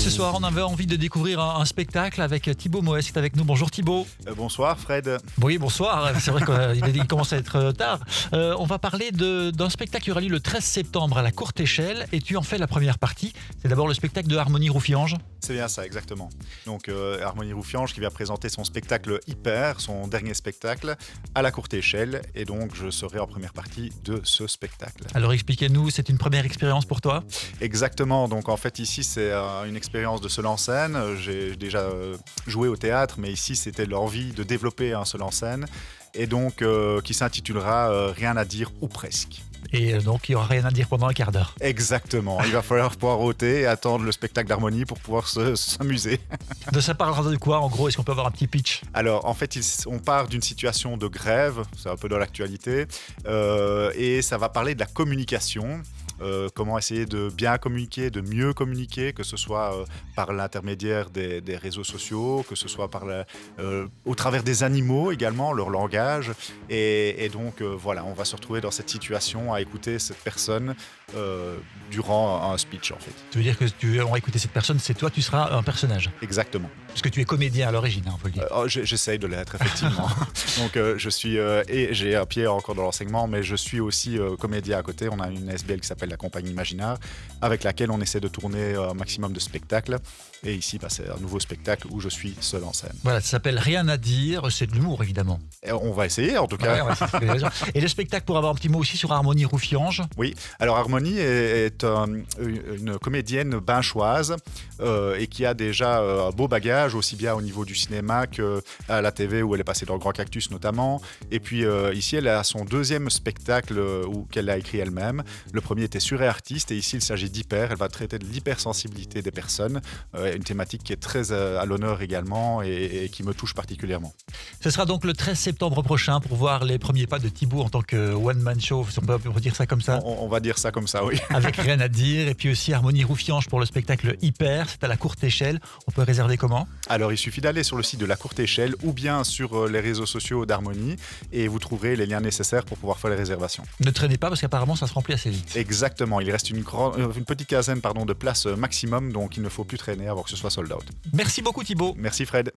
Ce soir, on avait envie de découvrir un spectacle avec Thibaut Moès qui est avec nous. Bonjour Thibaut. Bonsoir Fred. Oui, bonsoir. C'est vrai qu'il commence à être tard. On va parler d'un spectacle qui aura lieu le 13 septembre à la Courte Échelle et tu en fais la première partie. C'est d'abord le spectacle de Harmonie Rouffy-Ange. C'est bien ça, exactement. Donc Harmonie Rouffy-Ange qui va présenter son spectacle Hyper, son dernier spectacle, à la Courte Échelle. Et donc je serai en première partie de ce spectacle. Alors expliquez-nous, c'est une première expérience pour toi ? Exactement. Donc en fait ici c'est une expérience de seul en scène. J'ai déjà joué au théâtre, mais ici c'était l'envie de développer un seul en scène. Et donc qui s'intitulera Rien à dire ou presque. Et donc il n'y aura rien à dire pendant un quart d'heure. Exactement, il va falloir poireauter et attendre le spectacle d'harmonie pour pouvoir s'amuser. De ça parlera de quoi en gros ? Est-ce qu'on peut avoir un petit pitch ? Alors en fait on part d'une situation de grève, c'est un peu dans l'actualité, et ça va parler de la communication. Comment essayer de bien communiquer, de mieux communiquer, que ce soit par l'intermédiaire des réseaux sociaux, que ce soit au travers des animaux également, leur langage. Et donc voilà, on va se retrouver dans cette situation à écouter cette personne durant un speech en fait. Tu veux dire que on va écouter cette personne, c'est toi, tu seras un personnage ? Exactement. Parce que tu es comédien à l'origine, on peut le dire. J'essaye de l'être, effectivement. Donc, je suis, et j'ai un pied encore dans l'enseignement, mais je suis aussi comédien à côté. On a une SBL qui s'appelle la Compagnie Imaginaire, avec laquelle on essaie de tourner un maximum de spectacles. Et ici, c'est un nouveau spectacle où je suis seul en scène. Voilà, ça s'appelle Rien à dire, c'est de l'humour évidemment. Et on va essayer, en tout cas. Ouais, et le spectacle, pour avoir un petit mot aussi sur Harmonie Rouffy-Ange. Oui, alors Harmonie est une comédienne binchoise et qui a déjà un beau bagage, aussi bien au niveau du cinéma qu'à la TV où elle est passée dans le Grand Cactus notamment. Et puis ici, elle a son deuxième spectacle qu'elle a écrit elle-même. Le premier était Surréaliste et ici, il s'agit d'Hyper. Elle va traiter de l'hypersensibilité des personnes, une thématique qui est très à l'honneur également et qui me touche particulièrement. Ce sera donc le 13 septembre prochain pour voir les premiers pas de Thibaut en tant que one-man show, si on peut dire ça comme ça. On va dire ça comme ça, oui. Avec Rien à dire, et puis aussi Harmonie Rouffy-Ange pour le spectacle Hyper, c'est à la Courte Échelle. On peut réserver comment ? Alors il suffit d'aller sur le site de la Courte Échelle ou bien sur les réseaux sociaux d'Harmonie et vous trouverez les liens nécessaires pour pouvoir faire les réservations. Ne traînez pas parce qu'apparemment ça se remplit assez vite. Exactement, il reste une petite quinzaine de places maximum, donc il ne faut plus traîner avant que ce soit sold out. Merci beaucoup Thibaut. Merci Fred.